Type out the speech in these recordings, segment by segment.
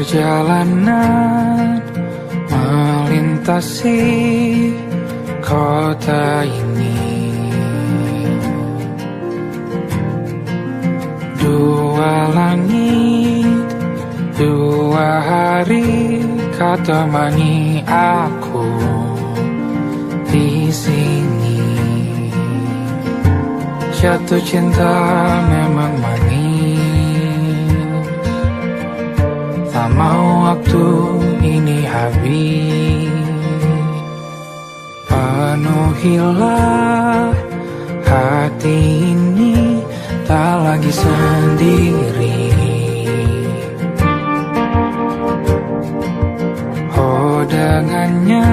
Perjalanan melintasi kota ini, dua langit, dua hari kau temani aku di sini. Jatuh cinta memang manis, tak mau waktu ini habis. Penuhilah hati ini, tak lagi sendiri. Oh dengannya,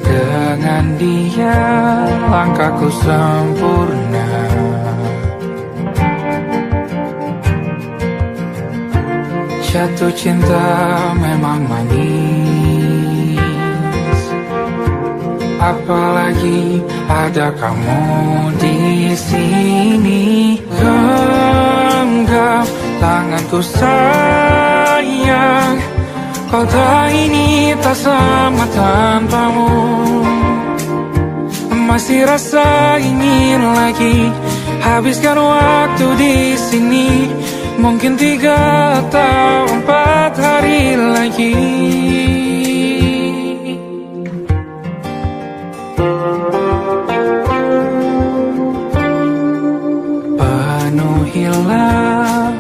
dengan dia langkahku sempurna. Jatuh cinta memang manis, apalagi ada kamu di sini. Genggam tanganku sayang, kota ini tak sama tanpamu. Masih rasa ingin lagi habiskan waktu di sini. Mungkin 3 atau 4 hari lagi. Penuhilah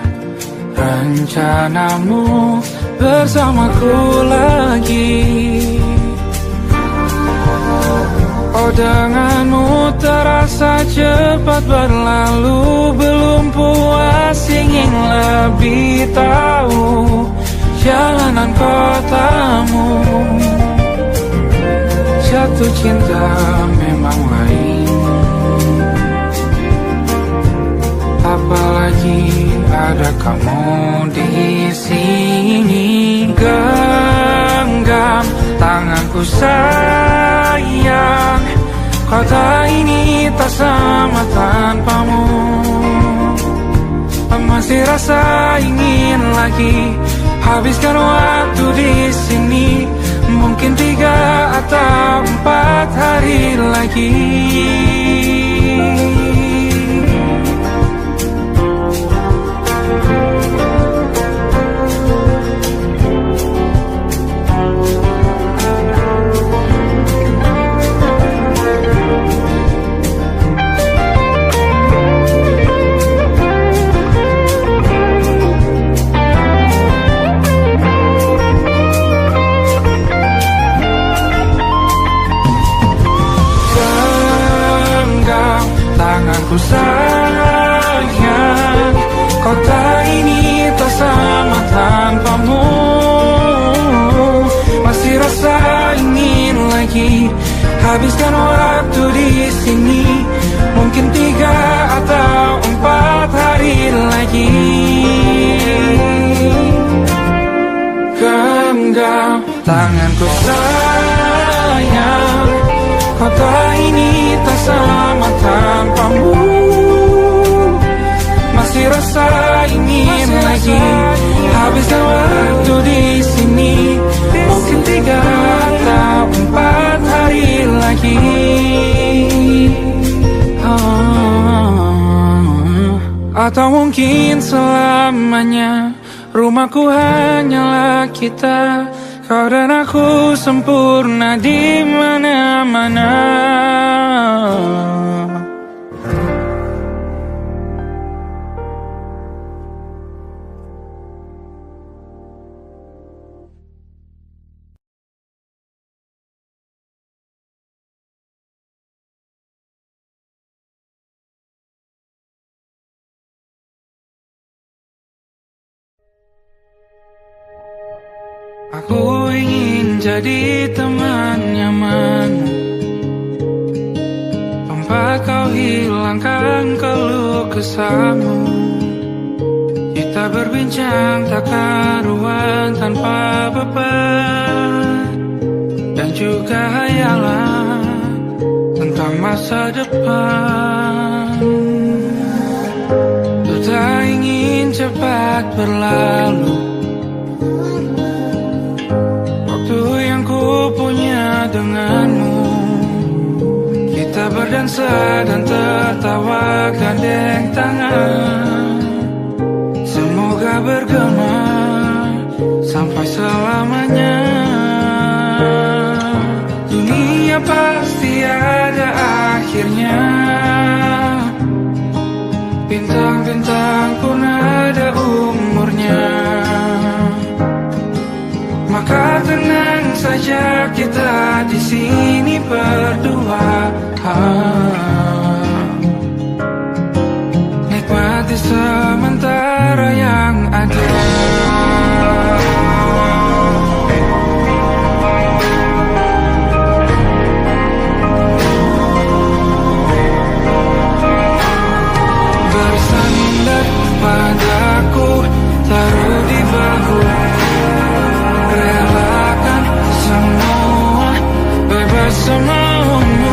rencanamu bersamaku lagi. Oh denganmu terasa cepat berlalu, belum puas ingin lebih tahu jalanan kotamu. Jatuh cinta memang lain, apalagi ada kamu di sini. Genggam tanganku sayang, kota ini tak sama tanpamu. Masih rasa ingin lagi habiskan waktu di sini. Mungkin 3 atau 4 hari lagi. Tanganku sayang, kota ini tak sama tanpamu. Masih rasa ingin lagi habiskan waktu di sini. Mungkin 3 atau 4 hari lagi. Genggam tanganku sayang, kota ini tak sama tanpamu. Masih rasa ingin lagi habiskan waktu di sini. Mungkin 3 atau 4 hari lagi. Atau mungkin selamanya. Rumahku hanyalah kita, kau dan aku sempurna di mana-mana. Aku ingin jadi teman nyaman, tempat kau hilangkan keluh kesahmu. Kita berbincang tak karuan tanpa beban, dan juga hayalan tentang masa depan. Ku tak ingin cepat berlalu, Kita berdansa dan tertawa gandeng tangan. Semoga bergema sampai selamanya. Dunia pasti ada akhirnya. Bintang-bintang pun ada umurnya. Maka tenang saja kita di sini berdua. Nikmati sementara yang ada. Bersandar padaku, taruh di bahu. Relakan semua, bebas semaumu.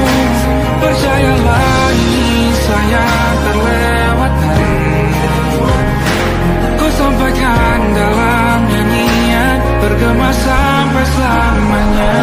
Percayalah ini saya terlewatkan. Ku sampaikan dalam nyanyian, bergema sampai selamanya.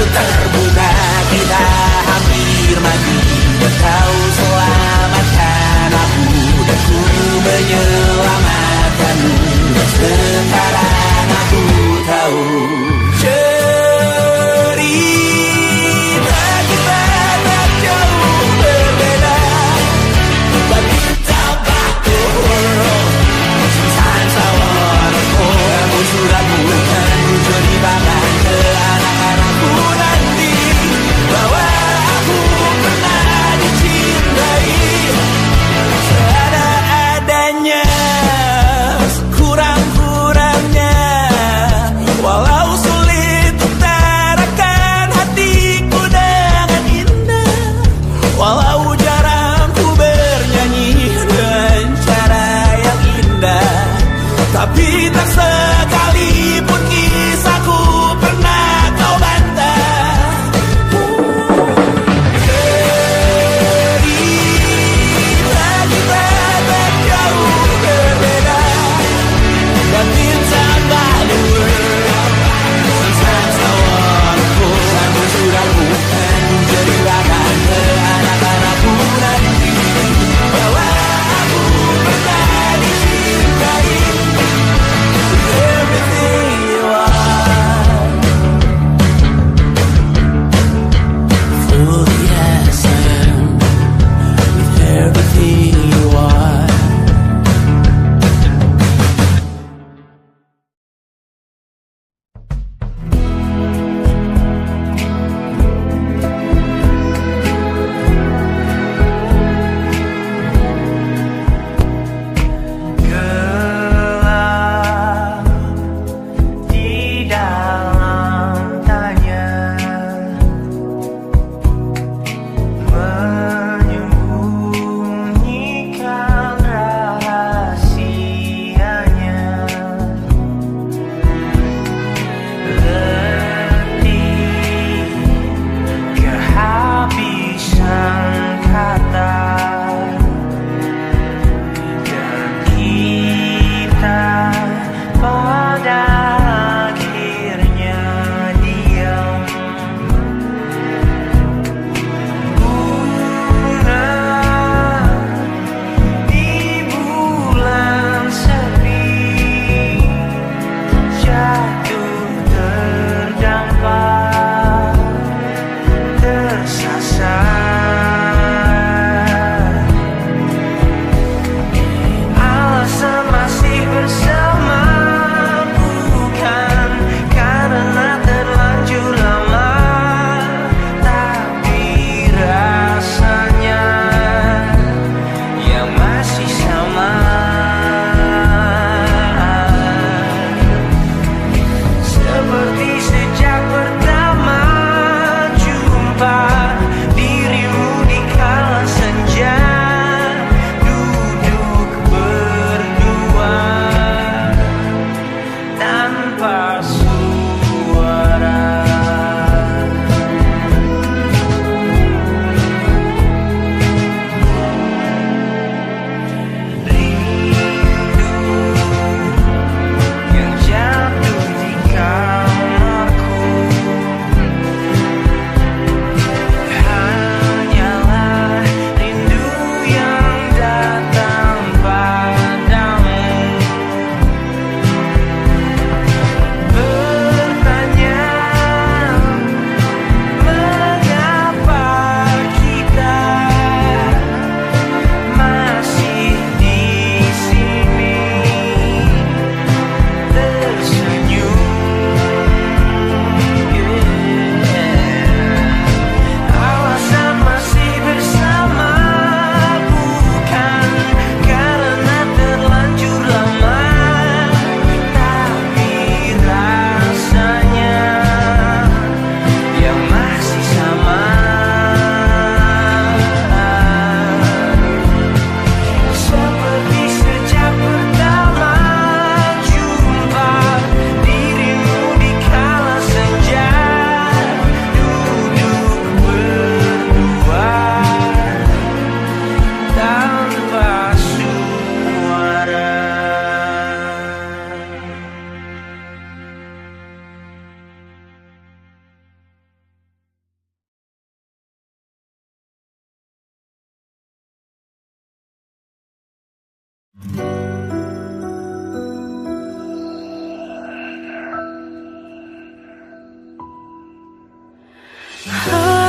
Terbuka kita hampir mati, kau selamatkan. Sekarang aku tahu cerita kita tak jauh berbeda, but kita baku sometimes I wanna go. Namun suratmu kan menceritakan ke anak-anakku nanti bahwa aku pernah dicintai seada-adanya, sekurang-kurangnya, walau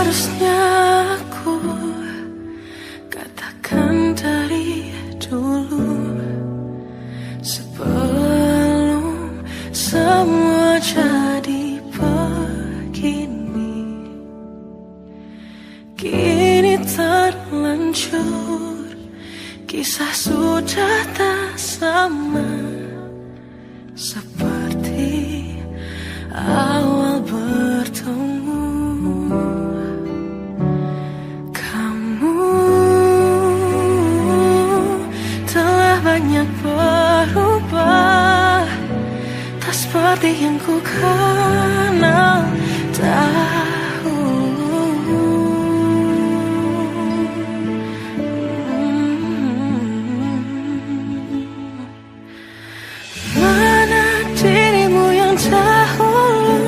Harusnya aku katakan dari dulu, sebelum semua jadi begini. Kini terlanjur, kisah sudah tak sama seperti awal bertemu. Kamu telah banyak berubah, tak seperti yang ku kenal dahulu. Mana dirimu yang dahulu,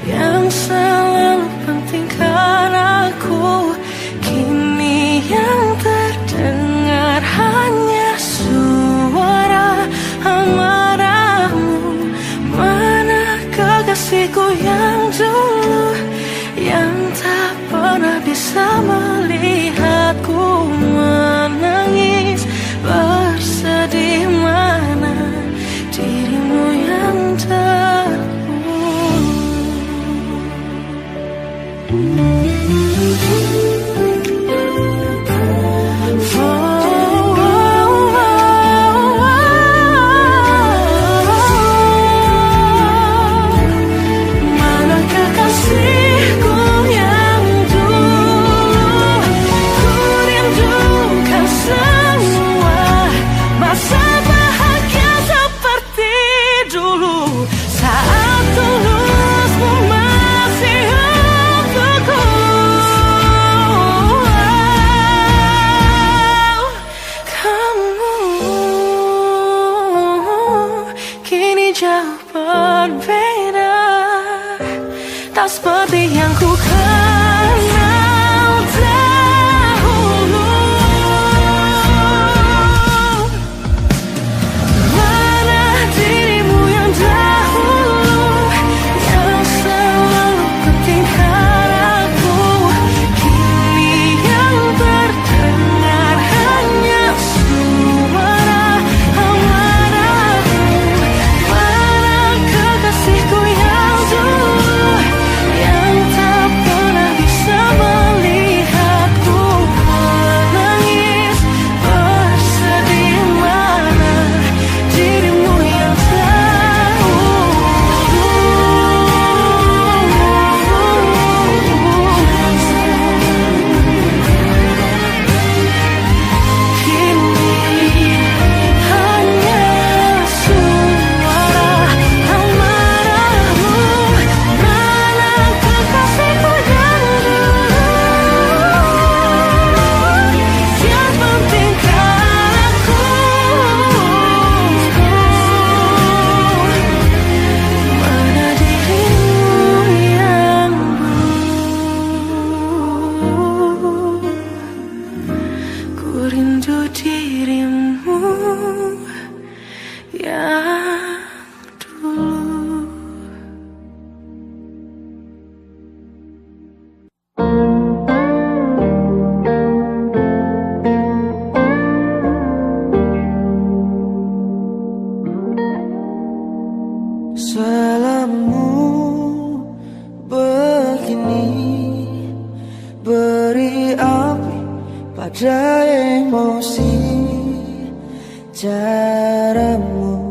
yang selalu pentingkan aku. Kini yang terdengar hanya suara amarahmu. Mana kekasihku yang dulu, yang tak pernah bisa melihatku menangis bersedih. Mana dirimu yang mana kekasihku yang dulu, ku rindukan semua masa bahagia seperti dulu, saat tulusmu masih untukku. Kamu kini jauh berbeda, tak seperti yang ku kenal dahulu. Mana dirimu yang dahulu, yang selalu pentingkan aku. Kini yang terdengar hanya suara amarahmu. Mana kekasihku yang dulu, yang tak pernah bisa melihatku menangis bersedih. Mana dirimu yang kini hanya suara amarahmu. Mana kekasihku yang dulu, yang pentingkan aku. Mana dirimu yang dulu, ku rindu dirimu yang dulu. Salammu begini, beri api pada emosi. Caramu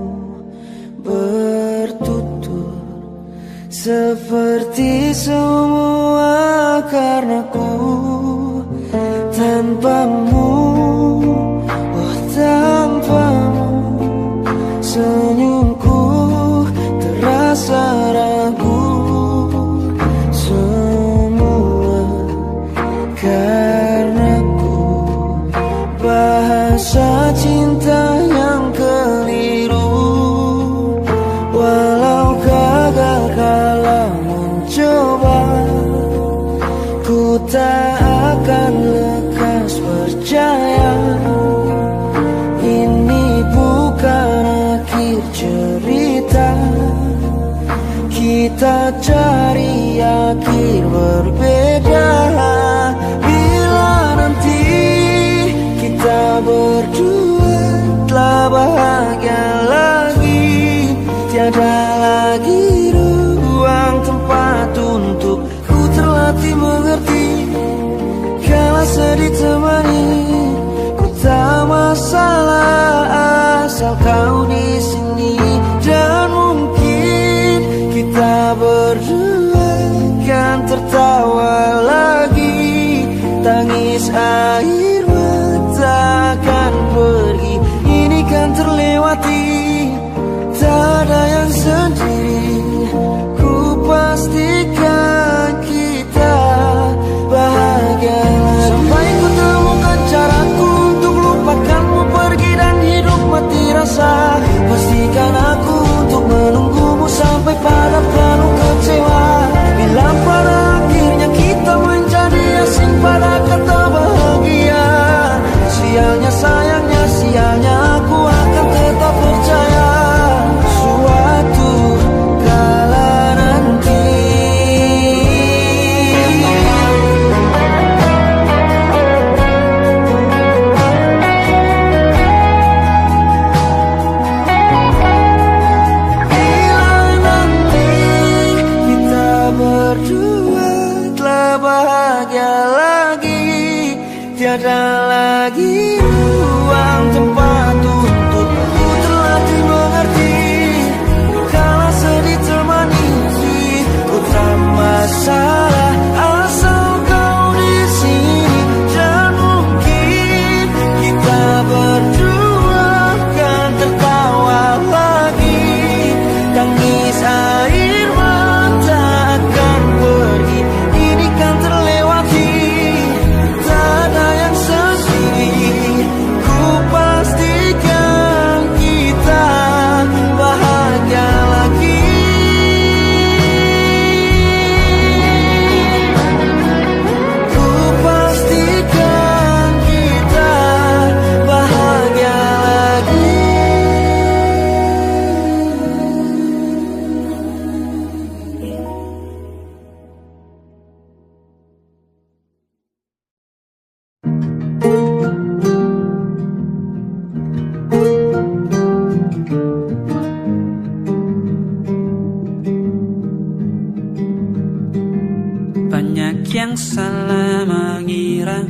bertutur seperti semua karenaku. Tanpamu, oh tanpamu, senyumku terasa ragu. Semua karenaku, bahasa cinta yang keliru. Walau gagal kala mencoba, ku tak akan lekas percaya. Ini bukan akhir cerita, kita kita cari akhir berbeda. Bila nanti kita berdua telah bahagia lagi, tiada lagi ruang tempat untuk ku terlatih mengerti. Kala sedih temani, ku tak masalah asal kau di sini. Dan mungkin kita berdua kan tertawa lagi, tangis air mata akan pergi, ini kan terlewati. Tak ada yang sendiri, ku pastikan kita bahagia lagi. Sampai ku temukan caraku untuk lupakanmu pergi dan hidup mati rasa. Pastikan aku untuk menunggumu sampai pada penuh kecewa. Bila pada akhirnya kita menjadi asing pada kata bahagia, sialnya sayangnya sialnya aku akan tetap percaya suatu kala nanti. Bila nanti kita berdua telah bahagia lagi, tiada lagi ruang tempat untuk ku terlatih mengerti. Kala sedih temani, ku tak masalah asal kau di sini. Dan mungkin kita berdua kan tertawa lagi, tangis air mata akan pergi, ini kan terlewati. Tak ada yang sendiri, ku pastikan kita bahagia lagi. Ku pastikan kita bahagia lagi. Banyak yang salah mengira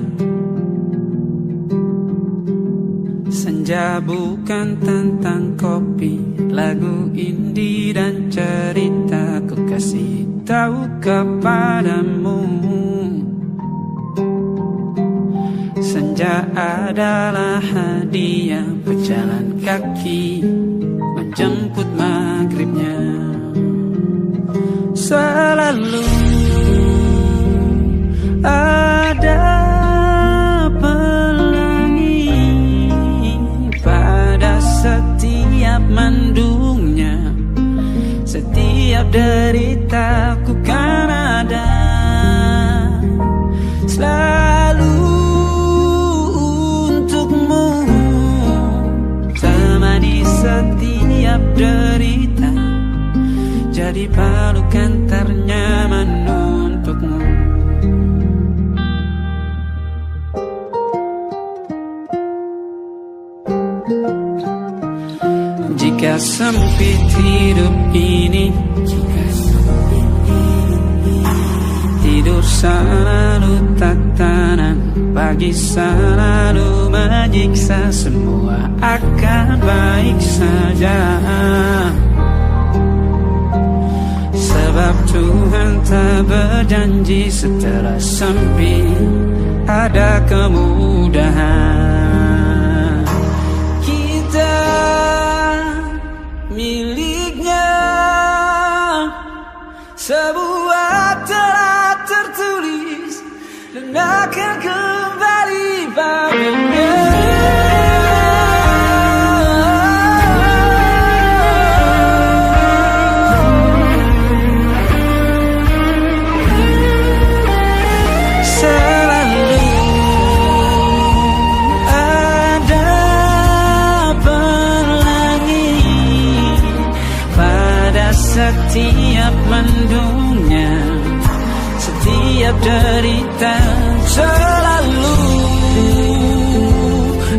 senja bukan tentang kopi, lagu indie dan cerita. Ku kasih tahu kepadamu, senja adalah hadiah berjalan kaki menjemput maghribnya. Selalu ada pelangi pada setiap mendungnya, setiap deritaku kan ada selalu untukmu, temani setiap derita, jadi pelukan ternyaman untukmu. Jika sempit hidup ini, tidur selalu tatanan, pagi selalu menyiksa, semua akan baik saja. Sebab Tuhan tak berjanji setelah sempit ada kemudahan. Kita miliknya sebuah telah tertulis dan akan kembali padanya. Setiap derita. Selalu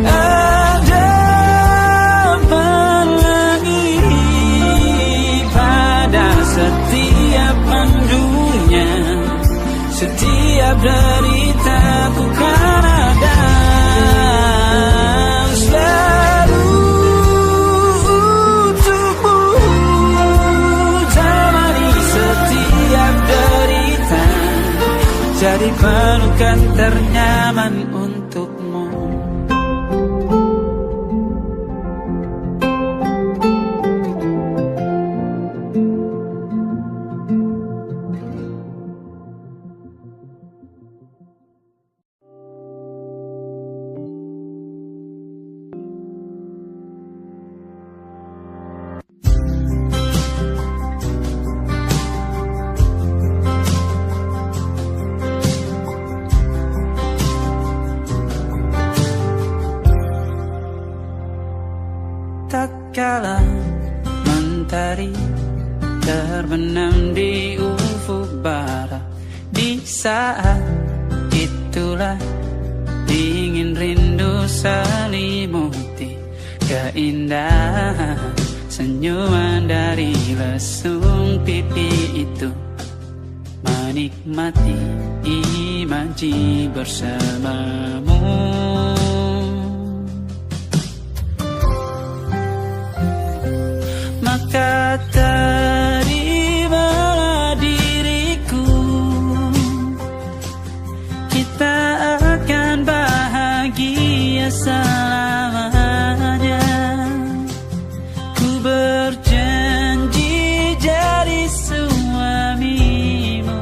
ada pelangi pada setiap mandunya. Setiap deritaku kan ada. Selalu untukmu, temani setiap derita. Jadi pelukan ternyaman untukmu. Tak kala mentari terbenam di ufuk barat, di saat itulah dingin rindu selimuti keindahan senyuman dari lesung pipi itu. Menikmati imaji bersamamu. Maka terimalah diriku, kita akan bahagia selamanya. Ku berjanji jadi suamimu,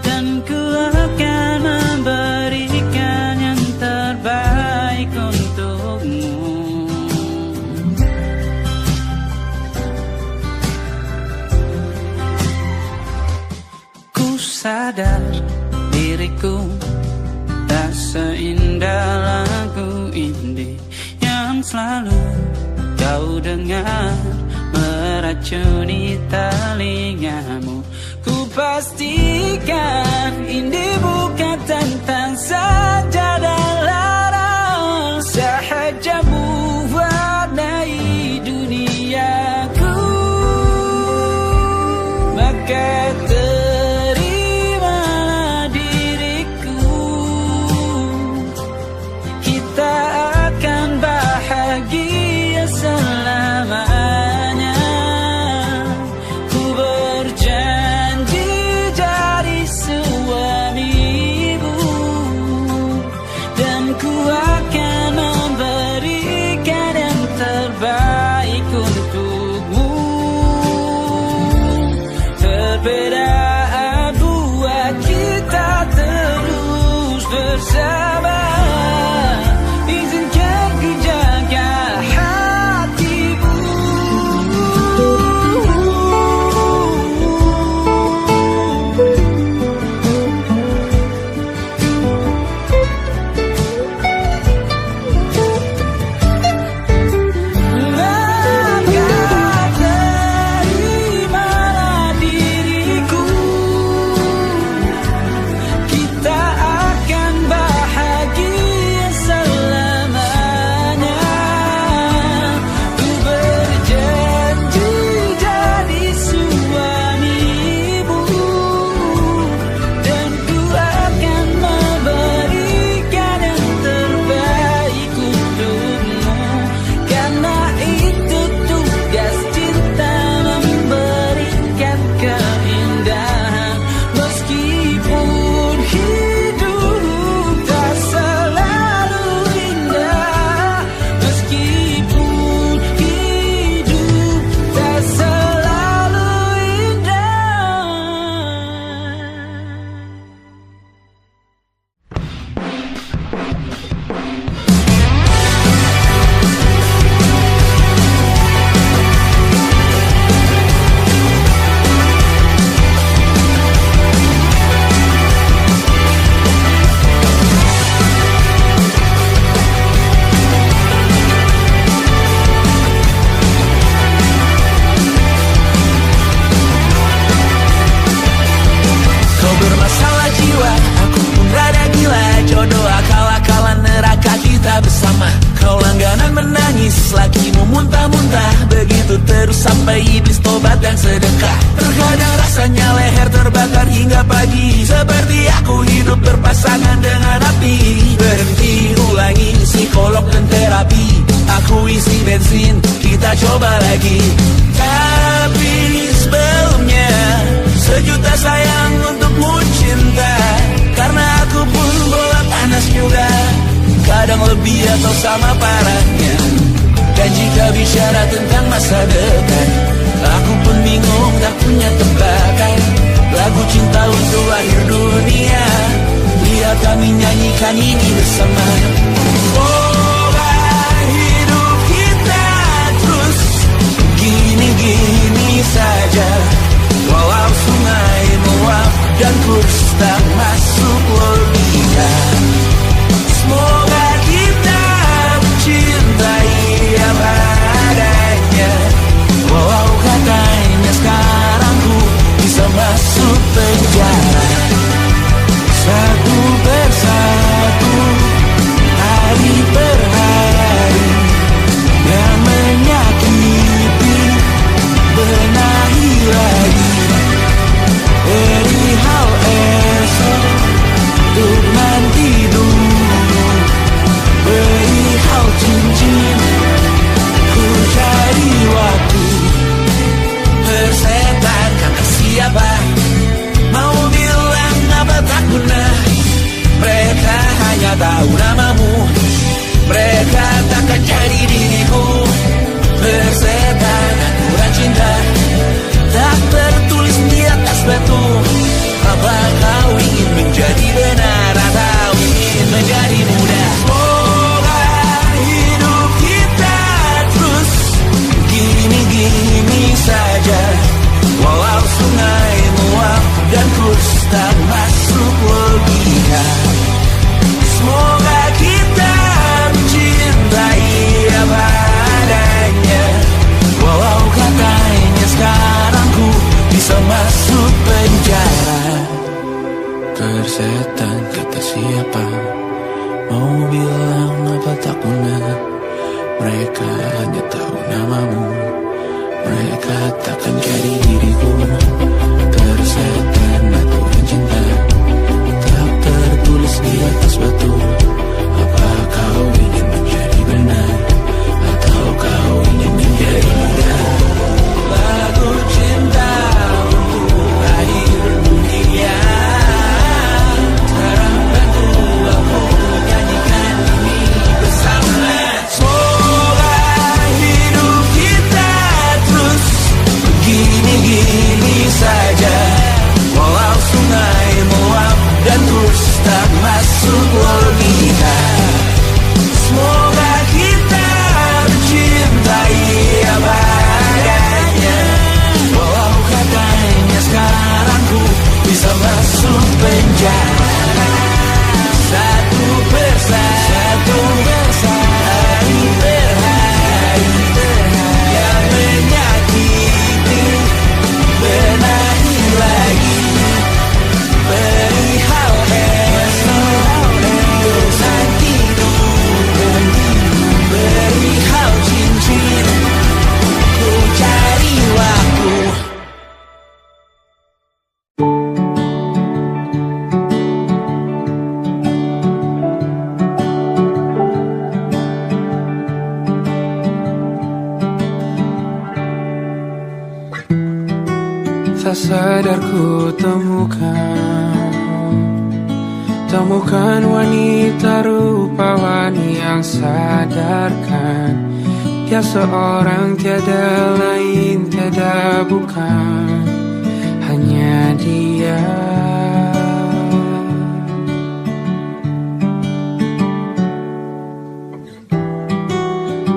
dan ku akan memberikan yang terbaik untukmu. Sadar diriku tak seindah lagu indie yang selalu kau dengar meracuni telingamu. Ku pastikan indie bukan tentang sajadah larang, sahaja mewarnai duniaku. Maka bahagia selamanya. Ku berjanji jadi suamimu, dan ku akan memberikan yang terbaik untukmu. Perbedaan buat kita terus bersama. Kita akan bahagia lakimu muntah-muntah. Begitu terus sampai iblis tobat dan sedekah. Terkadang rasanya leher terbakar hingga pagi, seperti aku hidup berpasangan dengan api. Berhenti, ulangi psikolog dan terapi. Aku isi bensin, kita coba lagi. Tapi sebelumnya, sejuta sayang untukmu cinta. Karena aku pun bola panas juga, kadang lebih atau sama parahnya. Dan jika bicara tentang masa depan, aku pun bingung tak punya tebakan. Lagu cinta untuk akhir dunia, biar kami nyanyikan ini bersama. Semoga hidup kita terus gini-gini saja, walau sungai meluap dan kurs tak masuk logika. Semoga kita mencintai apa adanya, walau katanya sekarang ku bisa masuk penjara. Satu persatu, hari per hari, yang menyakiti benahi lagi. Perihal esok, untuk nanti dulu. Perihal cincin, ku cari waktu. Persetan kata siapa, mau bilang apa tak guna. Mereka hanya tahu namamu, mereka takkan jadi diriku. Persetan aturan cinta, tak tertulis di atas batu. Apa kau ingin menjadi benar atau ingin menjadi muda? Semoga hidup kita terus gini-gini saja, walau sungai meluap dan kurs tak masuk logika. Semoga kita mencintai apa adanya, walau katanya sekarang ku bisa masuk penjara. Persetan kata siapa, mau bilang apa tak guna. Mereka hanya tahu namamu, mereka takkan jadi diriku. Persetan aturan cinta, tak tertulis di atas batu. Apa kau ingin menjadi benar atau kau ingin menjadi muda? Lagu cinta untuk akhir dunia, sekarang bantu aku nyanyikan ini bersama. Semoga hidup kita terus gini-gini saja, walau sungai meluap dan kurs tak masuk logika. Semoga kita mencintai apa adanya, walau katanya sekarang ku bisa masuk penjara. Satu persatu, hari per hari, yang menyakiti benahi lagi. Perihal esok, untuk nanti dulu. Perihal cincin, ku cari waktu. Tak sadar ku temukan wanita rupawan yang sadarkan dia seorang, tiada lain, tiada bukan, hanya dia.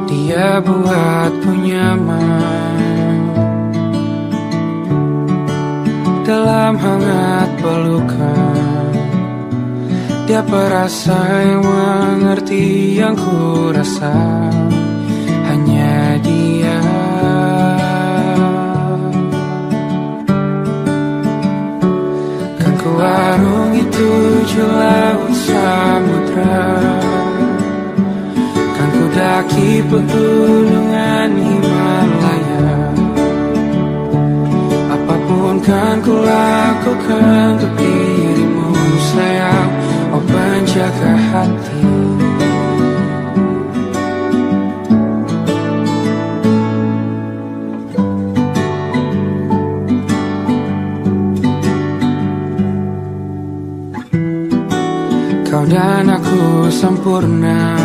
Dia buatku nyaman dalam hangat pelukan. Dia perasa yang mengerti yang ku rasa, hanya dia. Kan ku arungi 7 laut samudra, kan ku daki pegunungan Himalaya, apapun kan ku lakukan untuk dirimu sayang, oh penjaga hati. Kau dan aku sempurna,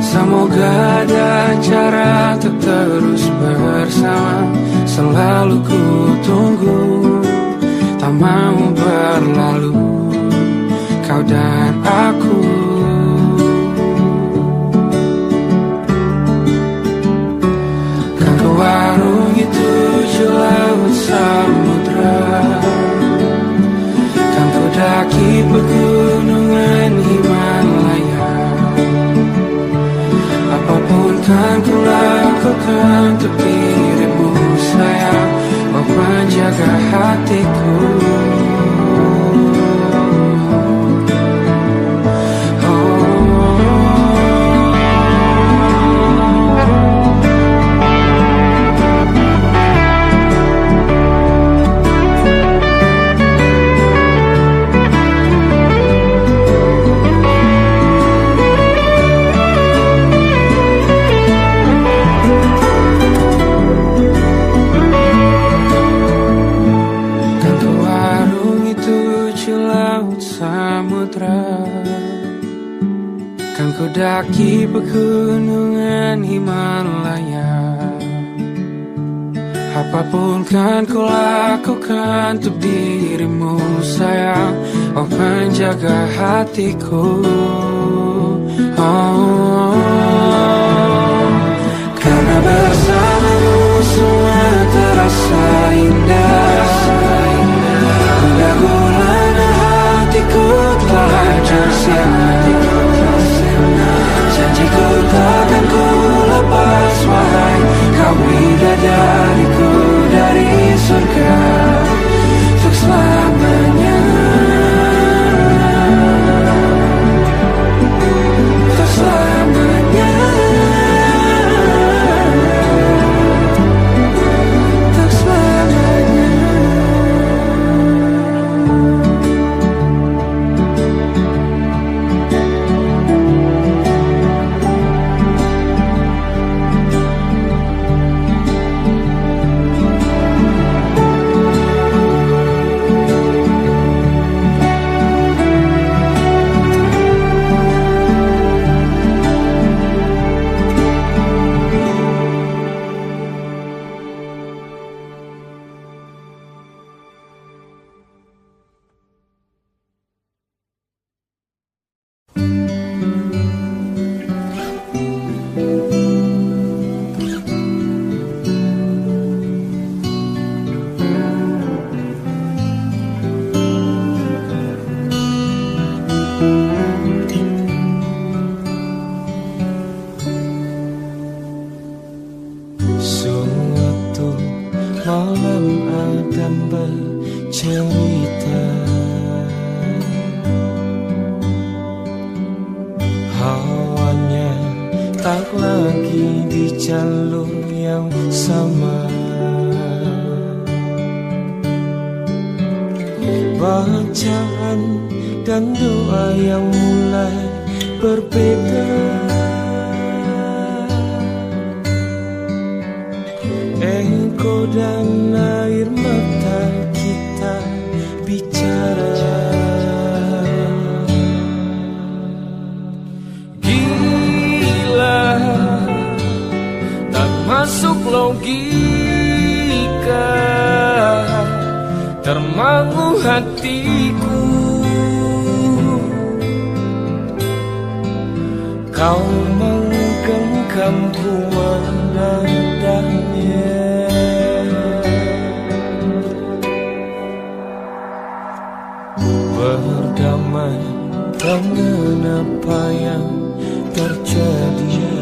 semoga ada cara untuk terus bersama. Selalu ku tunggu, tak mau berlalu, kau dan aku. Kan ku warungi 7 laut samudra, kan ku daki pegunungan Himalaya, apapun kan ku lakukan untuk dirimu sayang, oh penjaga hatiku. Kan ku daki pegunungan Himalaya, apapun kan ku lakukan untuk dirimu sayang, oh penjaga hatiku. Oh, karena bersamamu semua terasa indah. Gundah gulana hatiku telah tersiap, janjiku takkan ku lepas, wahai kau bidadariku dari surga untuk selamanya, untuk selamanya, untuk selamanya. Bacaan dan doa yang mulai berbeda, engkau dan air mata kita bicara. Gila, tak masuk logika, termangu hatiku. Kau menggenggamku menandanya, berdamai dengan apa yang terjadi.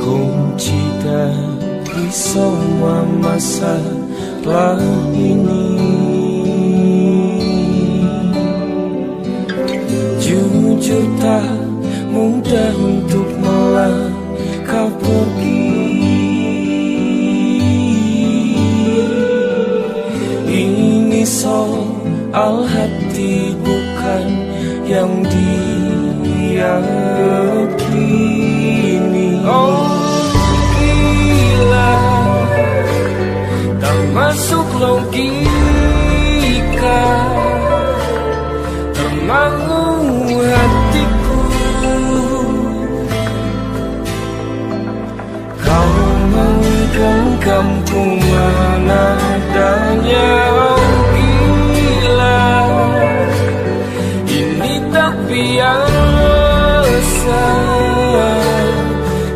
Kunci dari semua masalah ini jujur tak mudah untuk melangkah pergi. Ini soal hati bukan yang diyakini. Oh gila, tak masuk logika, termangu hatiku. Kau menggenggamku menadanya. Oh gila, ini tak biasa,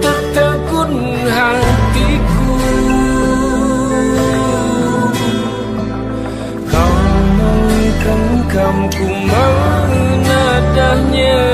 tertegun hatiku. Kau menggenggamku menadanya.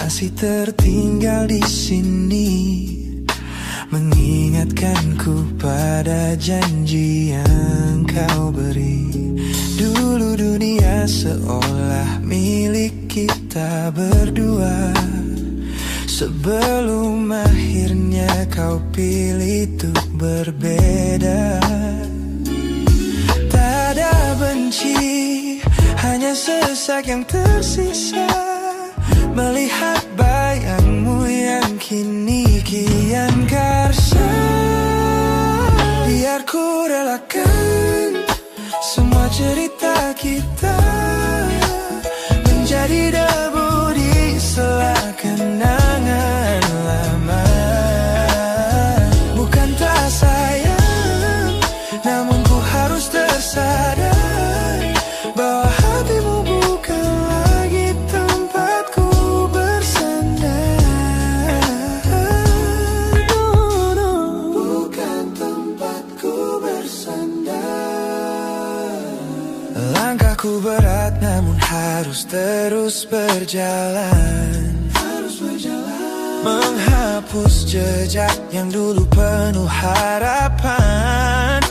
Masih tertinggal di sini, mengingatkanku pada janji yang kau beri. Dulu dunia seolah milik kita berdua, sebelum akhirnya kau pilih untuk berbeda. Tak ada benci, hanya sesak yang tersisa, melihat bayangmu yang kini kian karsa. Biar ku relakan semua cerita kita menjadi debu di sela kenangan lama. Bukan tak sayang, namun ku harus tersadar bahwa hatimu bukan lagi tempatku bersandar. Bukan tempatku bersandar. Langkahku berat namun harus terus berjalan, menghapus jejak yang dulu penuh harapan.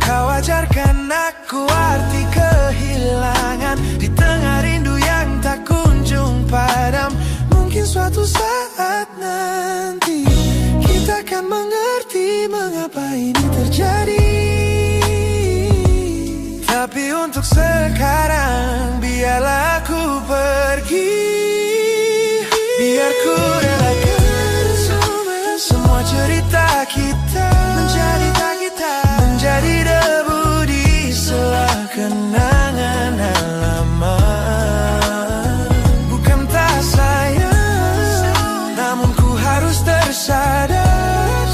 Kau ajarkan aku arti kehilangan di tengah rindu yang tak kunjung padam. Mungkin suatu saat nanti kita akan mengerti mengapa ini terjadi. Tapi untuk sekarang biarlah aku pergi. Biar ku relakan semua cerita kita menjadi debu di sela kenangan lama. Bukan tak sayang, namun ku harus tersadar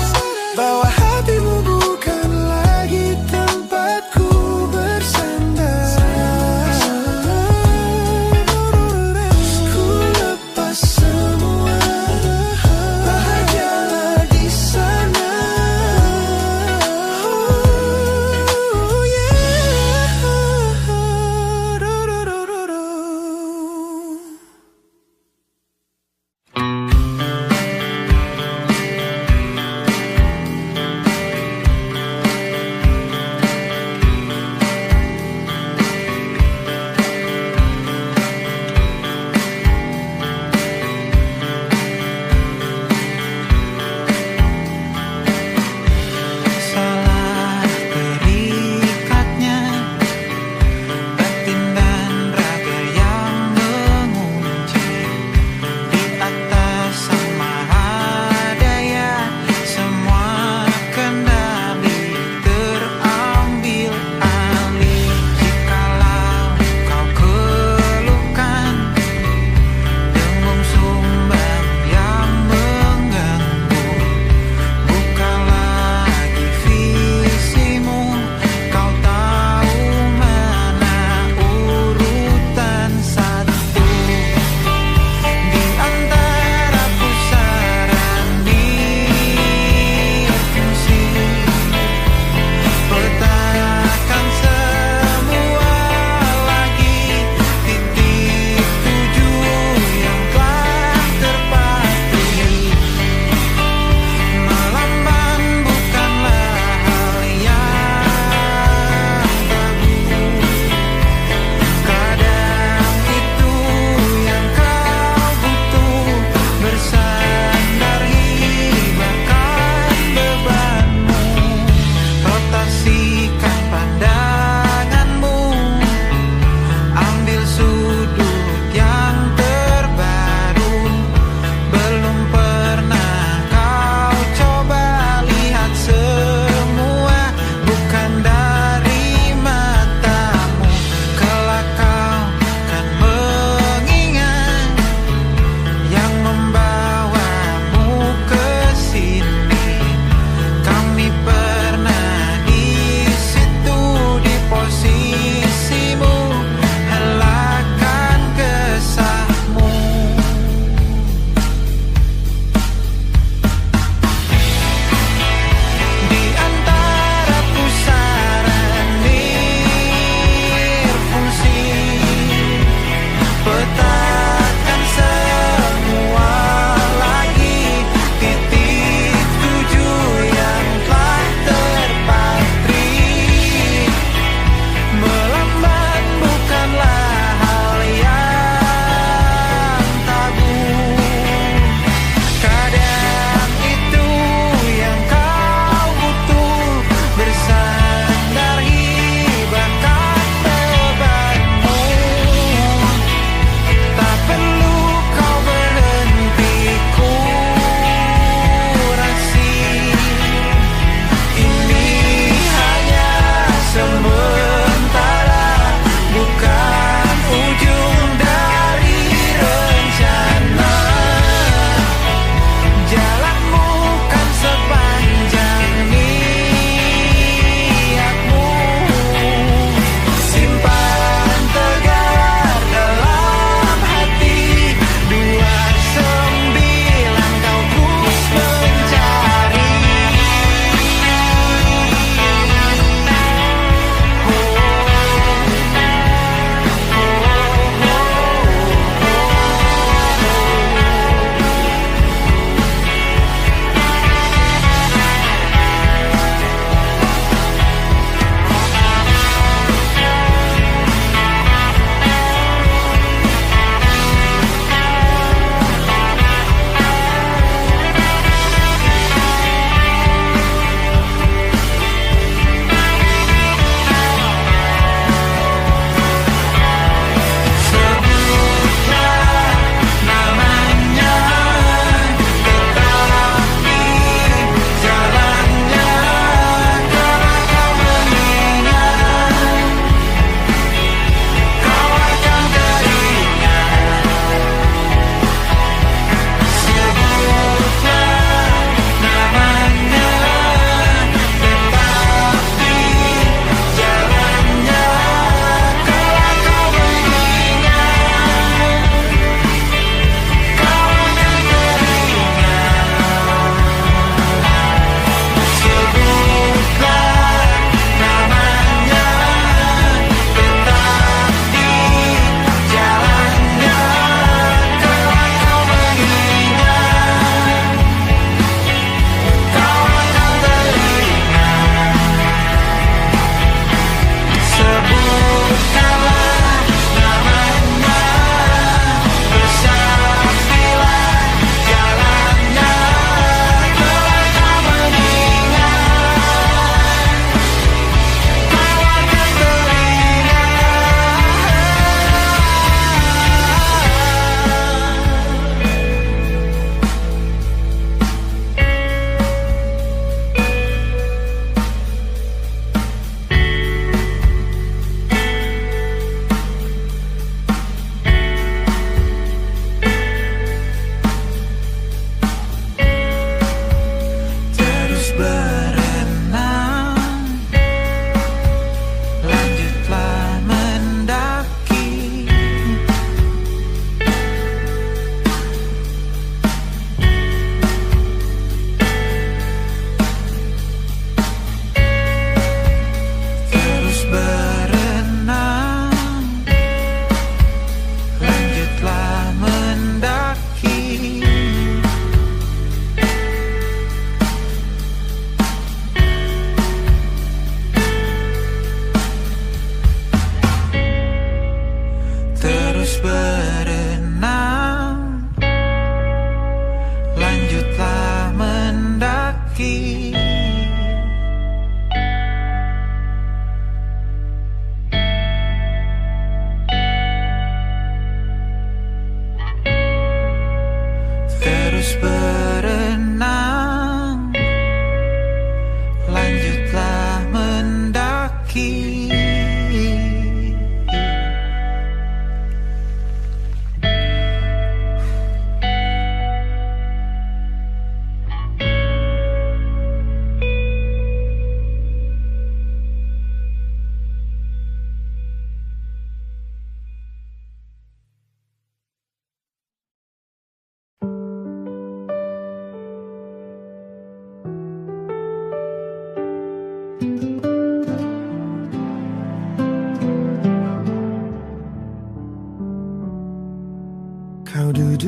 bahwa hatimu bukan lagi tempatku bersandar.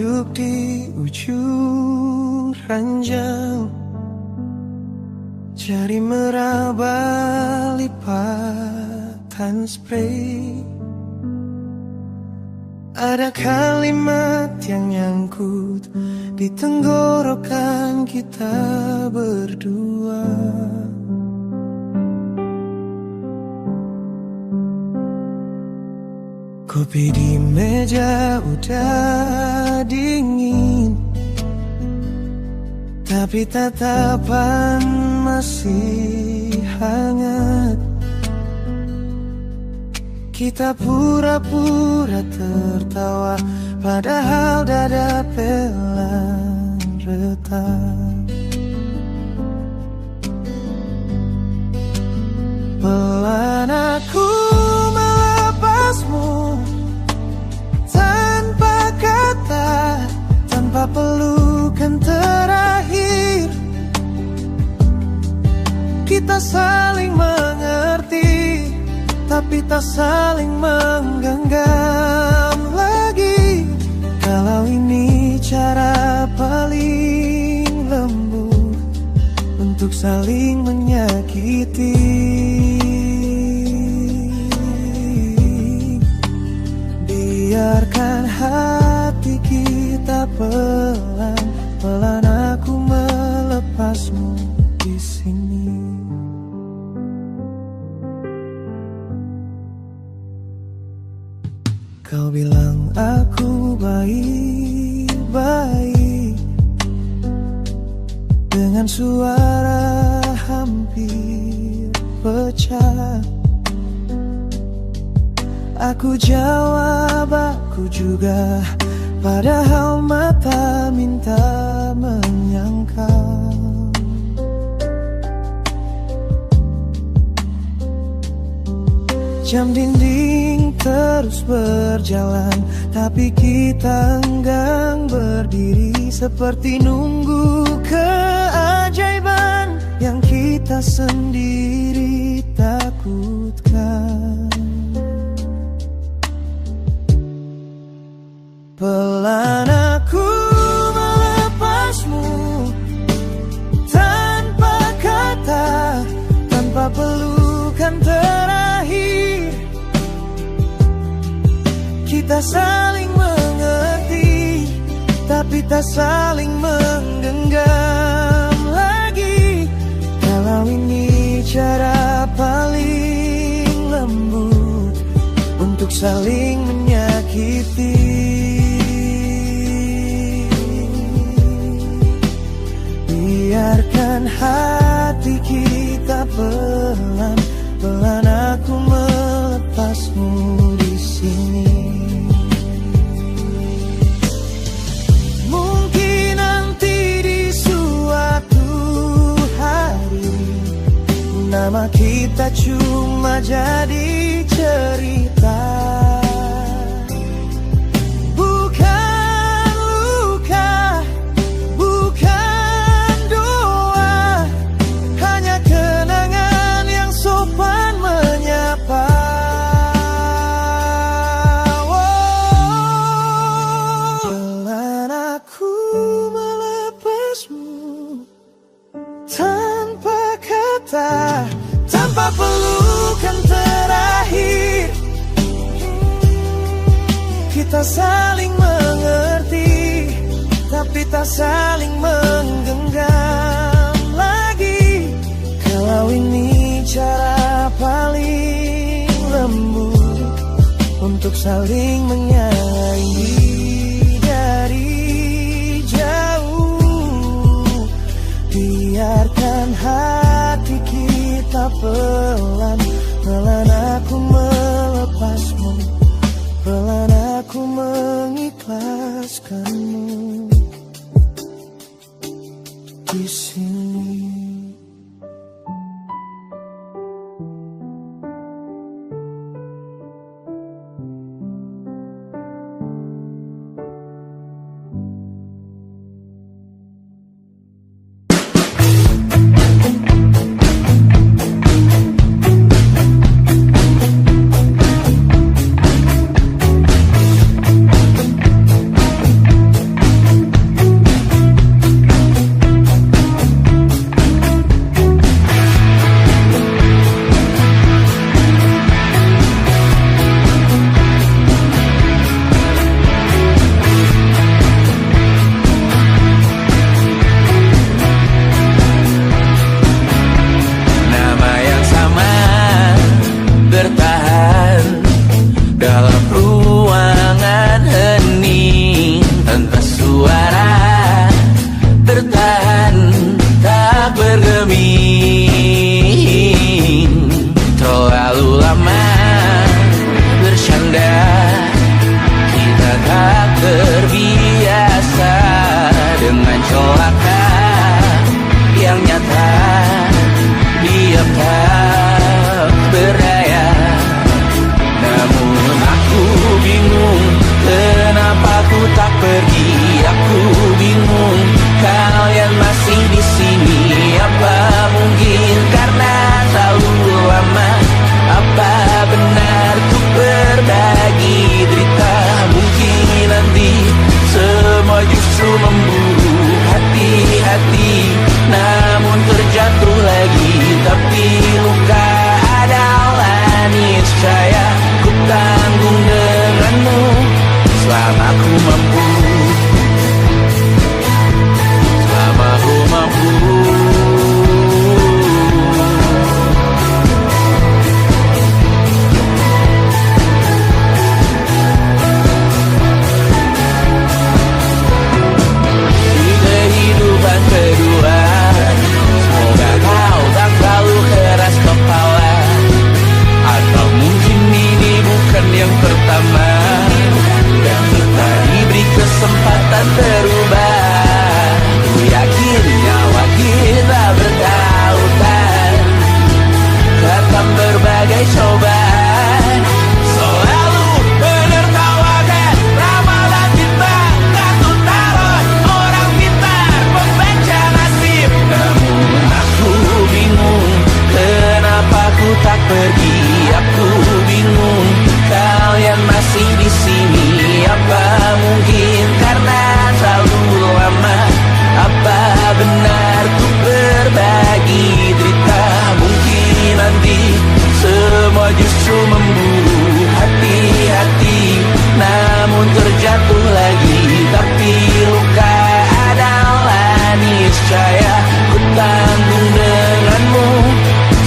duduk di ujung ranjau, jari meraba lipatan spray. Ada kalimat yang nyangkut di tenggorokan kita berdua. Kopi di meja udah dingin, tapi tatapan masih hangat. Kita pura-pura tertawa, padahal dada pelan retak. Pelan aku melepasmu, tanpa kata, tanpa pelukan terakhir. Kita saling mengerti, tapi tak saling menggenggam lagi. Kalau ini cara paling lembut untuk saling menyakiti. Biarkan hati kita pelan-pelan aku melepasmu di sini. Kau bilang aku baik-baik, dengan suara hampir pecah. Aku jawab aku juga, padahal mata minta menyangkal. Jam dinding terus berjalan, tapi kita enggan berdiri, seperti nunggu keajaiban yang kita sendiri takutkan. Pelan aku melepasmu, tanpa kata, tanpa pelukan terakhir. Kita saling mengerti, tapi tak saling menggenggam lagi. Kalau ini cara paling lembut untuk saling menyakiti. Biarkan hati kita pelan-pelan aku melepasmu di sini. Mungkin nanti di suatu hari nama kita cuma jadi cerita. Tanpa pelukan terakhir, kita saling mengerti, tapi tak saling menggenggam lagi. Kalau ini cara paling lembut untuk saling menyayangi dari jauh. Biarkan hati kita pelan-pelan aku melepasmu, pelan aku mengikhlaskanmu di sini. demi terlalu lama bercanda. Kita tak terbiasa dengan celaka yang nyata. Dia tak berdaya, namun aku bingung kenapa ku tak pergi. Aku bingung kalian masih di sini. Apa mungkin karena terlalu lama? Apa benar ku berbagi derita? Mungkin nanti semua justru memburu hati-hati, namun terjatuh lagi. Tapi luka adalah niscaya ku tanggung denganmu selama ku mampu. Selama ku mampu. Di kehidupan kedua, semoga kau tak terlalu keras kepala. Atau mungkin ini bukan yang pertama dan kita diberi kesempatan berubah. Ku yakin nyawa kita bertautan, datang berbagai cobaan. Selalu menertawakan ramalan kita, kartu tarot orang pintar pembaca nasib. Namun aku bingung kenapa ku tak pergi. Aku bingung kalian masih di sini. Apa mungkin karena terlalu lama? Apa benar ku berbagi derita? Mungkin nanti semua justru memburu hati-hati, namun terjatuh lagi. Tapi luka adalah niscaya ku tanggung denganmu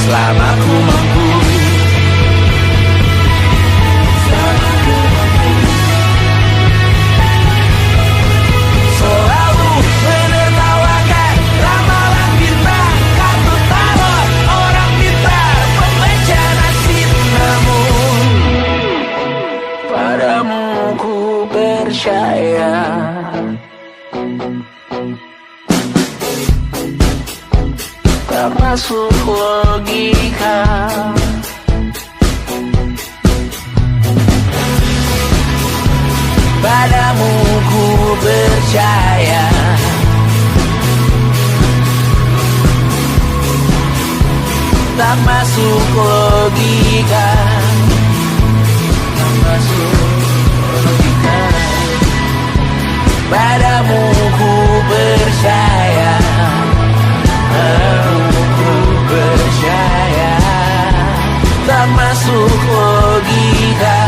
selama ku mampu. Selalu menertawakan ramalan bintang, kartu tarot orang pintar pembaca nasib. Namun padamu ku percaya. Tak masuk logika. Padamu ku percaya. Tak masuk logika. Tak masuk logika. Padamu ku percaya. Padamu ku percaya. Tak masuk logika.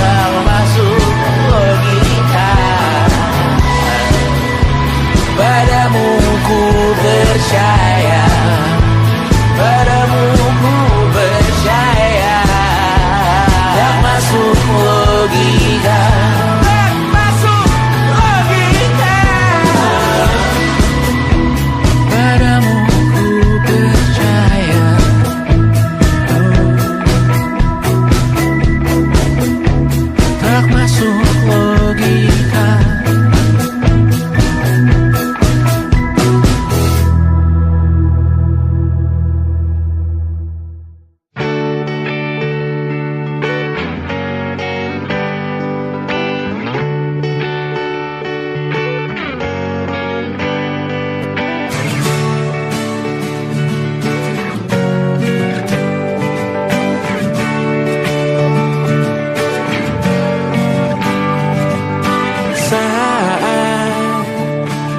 Tak masuk logika. Padamu ku percaya. Padamu ku percaya. Tak masuk logika. Tak masuk logika. Padamu ku percaya. Tak masuk logika.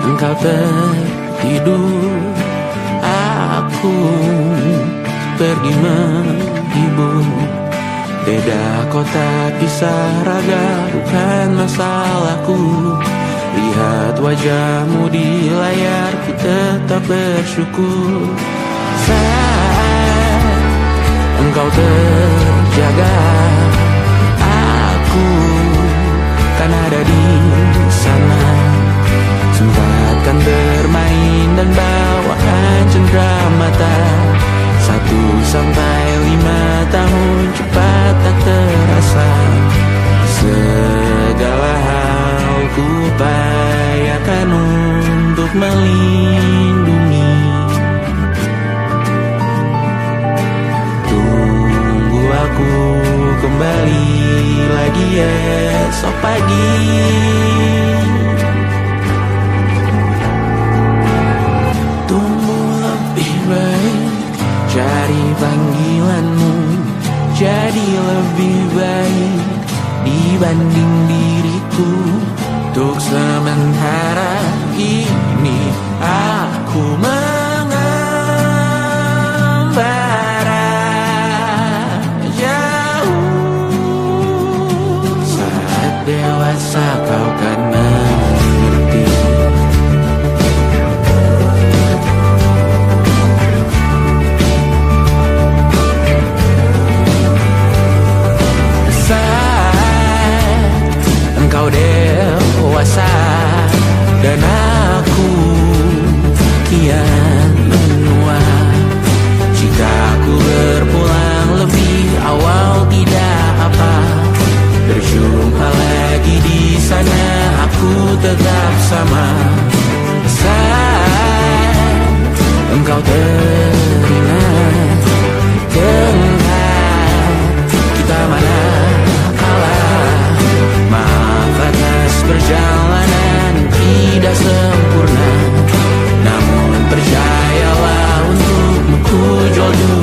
Engkau tertidur, aku pergi menghibur. Beda kota, kisah raga bukan masalahku. Lihat wajahmu di layar, ku tetap bersyukur. Saat engkau terjaga, aku kan ada di sana. Sempatkan bermain dan bawa terpaan cendera mata. 1-5 tahun cepat tak terasa. Segala hal ku upayakan untuk melindungi. Tunggu aku kembali lagi esok pagi. Tumbuh lebih baik, cari panggilanmu. Jadi lebih baik dibanding diriku. Untuk sementara ini aku mengembara jauh. Saat dewasa kau kan mengerti. Engkau dewasa dan aku kian menua. Jika aku berpulang lebih awal tidak apa. Berjumpa lagi di sana, aku tetap sama. Saat engkau teringat tengah kita mana maaf atas perjalanan tidak sempurna. Namun percayalah untukmu ku jual dunia.